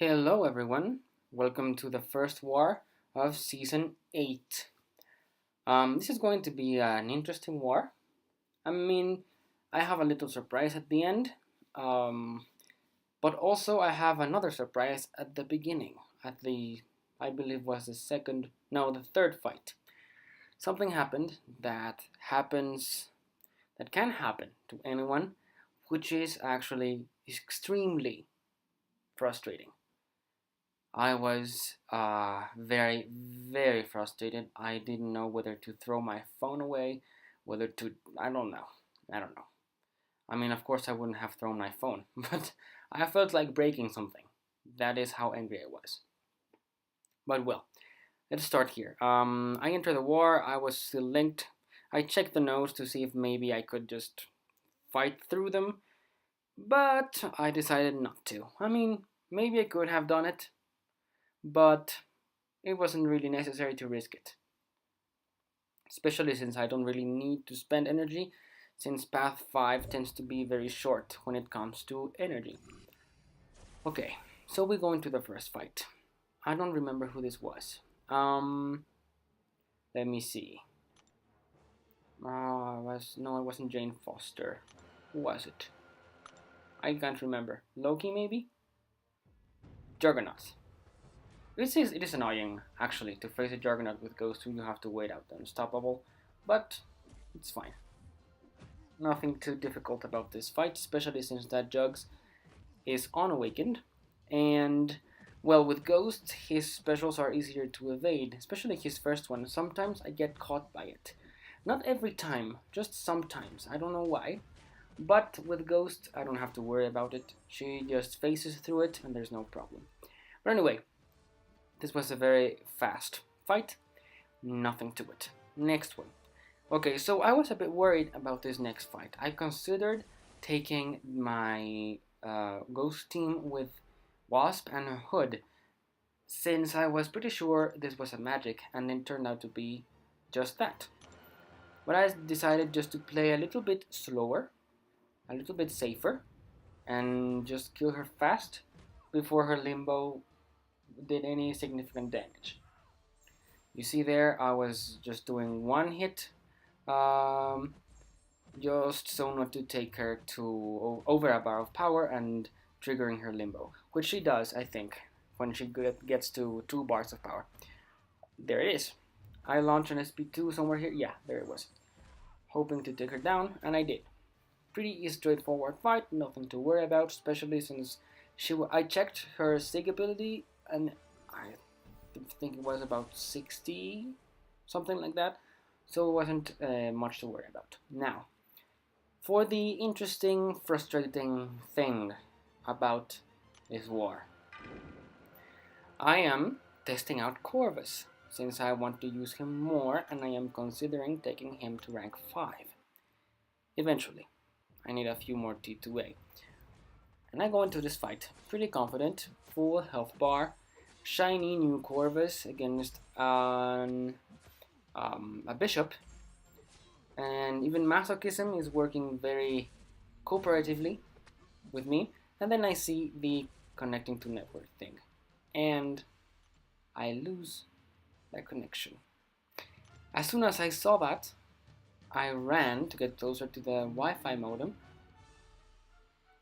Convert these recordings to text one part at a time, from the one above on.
Hello everyone, welcome to the first war of Season 8. This is going to be an interesting war. I mean, I have a little surprise at the end, um, but also I have another surprise at the beginning, at the, I believe was the second, no, the third fight. Something happened that can happen to anyone, which is actually extremely frustrating. I was very frustrated. I didn't know whether to throw my phone away, whether to, I don't know. I don't know. I mean, of course, I wouldn't have thrown my phone, but I felt like breaking something. That is how angry I was. But well, let's start here. I entered the war, I was still linked. I checked the notes to see if maybe I could just fight through them, but I decided not to. I mean, maybe I could have done it, but it wasn't really necessary to risk it, especially since I don't really need to spend energy, since Path 5 tends to be very short when it comes to energy. Okay, so we go into the first fight. I don't remember who this was. Let me see. No, it wasn't Jane Foster. Who was it? I can't remember. Loki, maybe? Juggernaut. It is annoying, actually, to face a Juggernaut with Ghost 2. You have to wait out the Unstoppable, but it's fine. Nothing too difficult about this fight, especially since that Jugs is unawakened, and well, with Ghost, his specials are easier to evade, especially his first one. Sometimes I get caught by it. Not every time, just sometimes. I don't know why. But with Ghost, I don't have to worry about it. She just faces through it, and there's no problem. But anyway, this was a very fast fight. Nothing to it. Next one. Okay, so I was a bit worried about this next fight. I considered taking my Ghost team with Wasp and Hood, since I was pretty sure this was a magic, and it turned out to be just that. But I decided just to play a little bit slower, a little bit safer, and just kill her fast before her limbo did any significant damage. You see there, I was just doing one hit, um, just so not to take her to over a bar of power and triggering her limbo, which she does, I think, when she gets to 2 bars of power. There it is. I launched an SP2 somewhere here. Yeah, there it was. Hoping to take her down, and I did. Pretty straightforward fight, nothing to worry about, especially since I checked her Sig ability, and I think it was about 60, something like that, so it wasn't much to worry about. Now, for the interesting, frustrating thing about this war, I am testing out Corvus, since I want to use him more, and I am considering taking him to rank 5. Eventually. I need a few more T2A. And I go into this fight pretty confident, full health bar, shiny new Corvus against a bishop, and even Masochism is working very cooperatively with me. And then I see the connecting to network thing, and I lose that connection. As soon as I saw that, I ran to get closer to the Wi-Fi modem,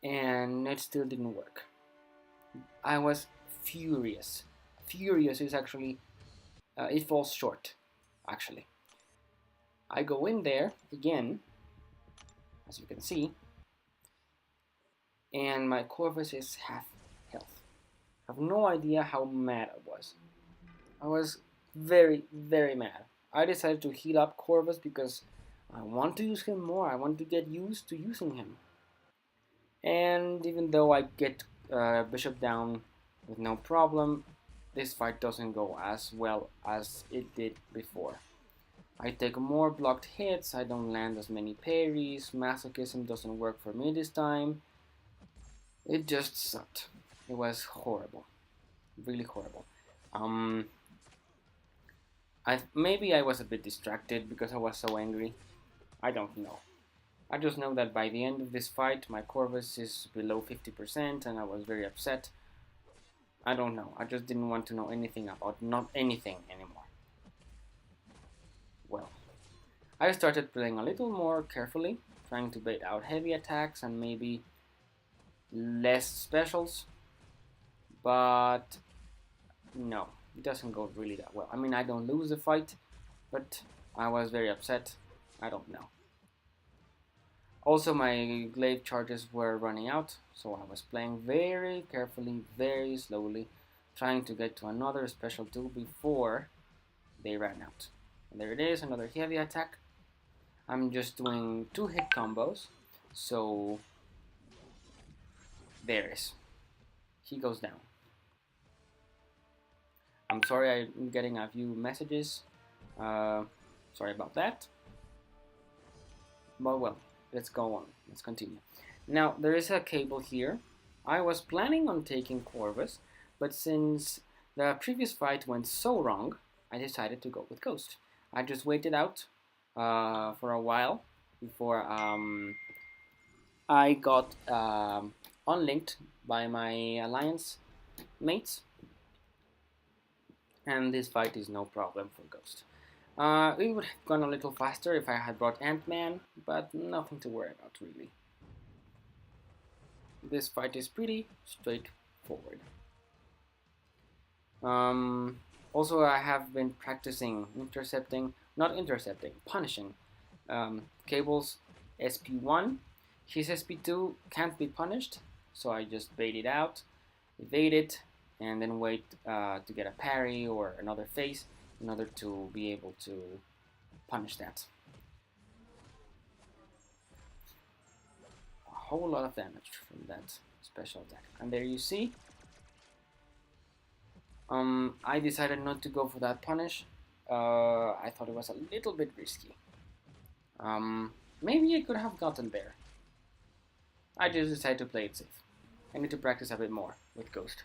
and it still didn't work. I was furious. Furious is actually, it falls short, actually. I go in there again, as you can see, and my Corvus is half health. I have no idea how mad I was. I was very mad. I decided to heal up Corvus because I want to use him more. I want to get used to using him. And even though I get Bishop down with no problem, this fight doesn't go as well as it did before. I take more blocked hits, I don't land as many parries, Masochism doesn't work for me this time. It just sucked. It was horrible. Really horrible. Maybe I was a bit distracted because I was so angry. I don't know. I just know that by the end of this fight, my Corvus is below 50% and I was very upset. I don't know. I just didn't want to know anything about not anything anymore. Well, I started playing a little more carefully, trying to bait out heavy attacks and maybe less specials, but no, it doesn't go really that well. I mean, I don't lose the fight, but I was very upset. I don't know. Also, my glaive charges were running out, so I was playing very carefully, very slowly, trying to get to another special tool before they ran out. And there it is, another heavy attack. I'm just doing 2-hit combos, so there it is. He goes down. I'm sorry I'm getting a few messages. Sorry about that. But well, let's go on. Let's continue. Now, there is a cable here. I was planning on taking Corvus, but since the previous fight went so wrong, I decided to go with Ghost. I just waited out for a while before I got unlinked by my alliance mates, and this fight is no problem for Ghost. It would have gone a little faster if I had brought Ant-Man, but nothing to worry about really. This fight is pretty straightforward. Also, I have been practicing punishing Cable's SP1. His SP2 can't be punished, so I just bait it out, evade it, and then wait to get a parry or another phase in order to be able to punish that. A whole lot of damage from that special attack. And there you see, I decided not to go for that punish. I thought it was a little bit risky. Maybe I could have gotten there. I just decided to play it safe. I need to practice a bit more with Ghost.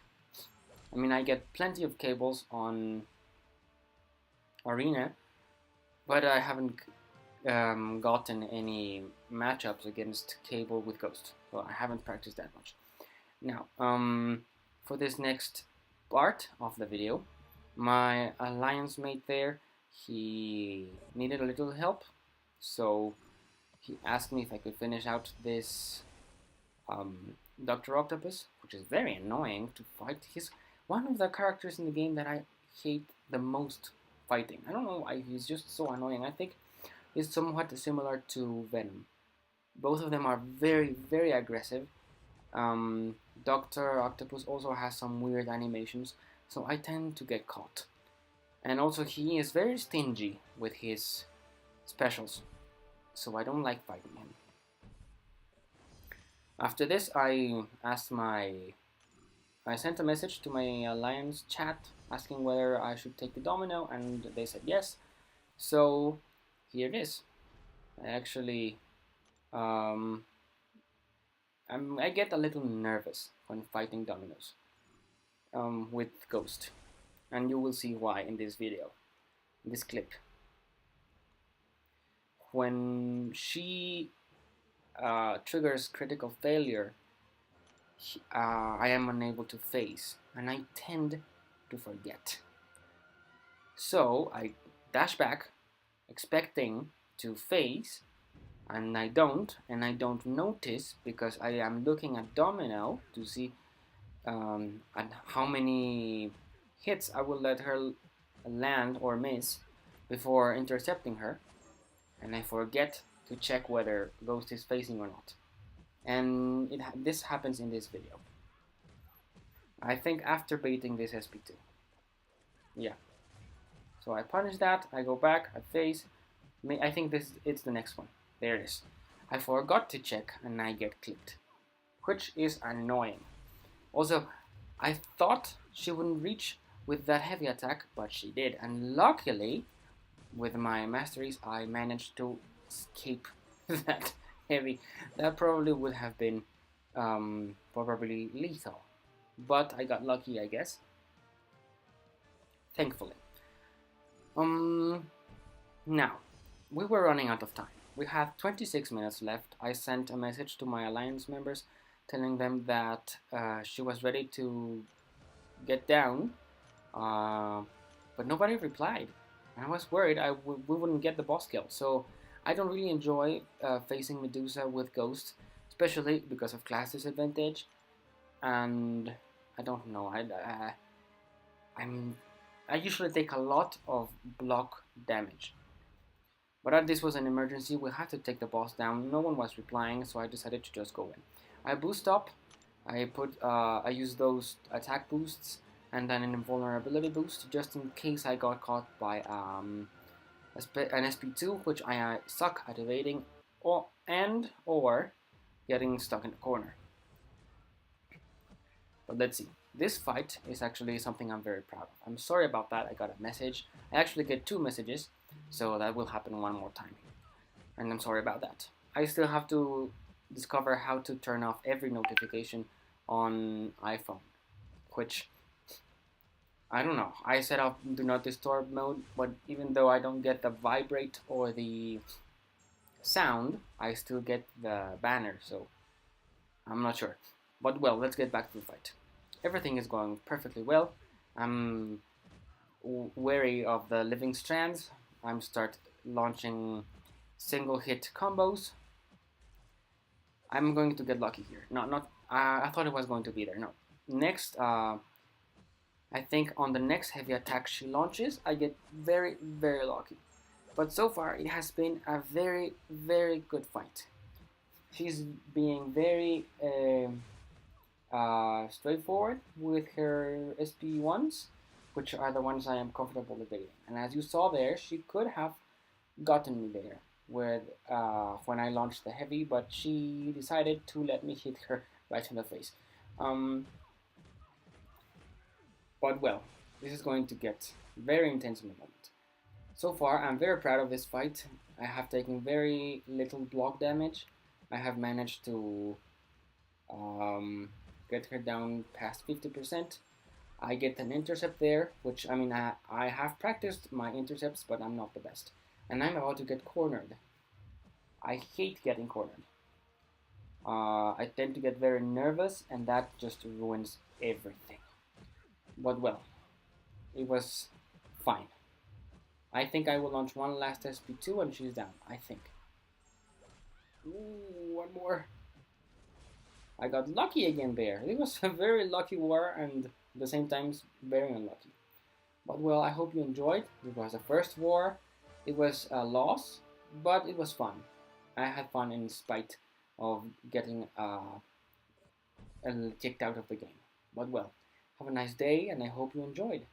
I mean, I get plenty of cables on Arena, but I haven't gotten any matchups against Cable with Ghost, so I haven't practiced that much. Now, for this next part of the video, my alliance mate there, he needed a little help, so he asked me if I could finish out this Dr. Octopus, which is very annoying to fight. He's one of the characters in the game that I hate the most fighting. I don't know why, he's just so annoying. I think he's somewhat similar to Venom. Both of them are very, very aggressive. Dr. Octopus also has some weird animations, so I tend to get caught. And also he is very stingy with his specials, so I don't like fighting him. After this, I sent a message to my alliance chat asking whether I should take the domino, and they said yes. So here it is. I actually I get a little nervous when fighting dominoes with Ghost, and you will see why in this video, in this clip. When she triggers critical failure, I am unable to phase, and I tend to forget. So I dash back, expecting to phase, and I don't notice because I am looking at Domino to see at how many hits I will let her land or miss before intercepting her, and I forget to check whether Ghost is phasing or not. And this happens in this video. I think after baiting this SP2. Yeah. So I punish that, I go back, I phase. I think it's the next one. There it is. I forgot to check and I get clipped, which is annoying. Also, I thought she wouldn't reach with that heavy attack, but she did. And luckily, with my masteries, I managed to escape that heavy. That probably would have been probably lethal, but I got lucky, I guess. Thankfully. Now, we were running out of time. We have 26 minutes left. I sent a message to my alliance members telling them that she was ready to get down, uh, but nobody replied. And I was worried we wouldn't get the boss kill. So I don't really enjoy facing Medusa with Ghost, especially because of class disadvantage. And I don't know. I'm I usually take a lot of block damage. But this was an emergency. We had to take the boss down. No one was replying, so I decided to just go in. I boost up. I used those attack boosts and then an invulnerability boost just in case I got caught by an SP2, which I suck at evading, or getting stuck in the corner. But let's see. This fight is actually something I'm very proud of. I'm sorry about that. I got a message. I actually get 2 messages, so that will happen one more time. And I'm sorry about that. I still have to discover how to turn off every notification on iPhone, which I don't know. I set up do not disturb mode, but even though I don't get the vibrate or the sound, I still get the banner, so I'm not sure. But well, let's get back to the fight. Everything is going perfectly well. I'm wary of the living strands. I'm start launching single hit combos. I'm going to get lucky here. Not. I thought it was going to be there. No. Next, I think on the next heavy attack she launches, I get very, very lucky. But so far, it has been a very, very good fight. She's being very straightforward with her SP1s, which are the ones I am comfortable evading. And as you saw there, she could have gotten me there with when I launched the heavy, but she decided to let me hit her right in the face. But well, this is going to get very intense in a moment. So far, I'm very proud of this fight. I have taken very little block damage. I have managed to get her down past 50%. I get an intercept there, which I mean, I have practiced my intercepts, but I'm not the best. And I'm about to get cornered. I hate getting cornered. I tend to get very nervous, and that just ruins everything. But well, it was fine. I think I will launch one last SP2 and she's down, I think. Ooh, one more. I got lucky again there. It was a very lucky war and at the same time very unlucky. But well, I hope you enjoyed. It was the first war. It was a loss, but it was fun. I had fun in spite of getting kicked out of the game. But well, have a nice day and I hope you enjoyed.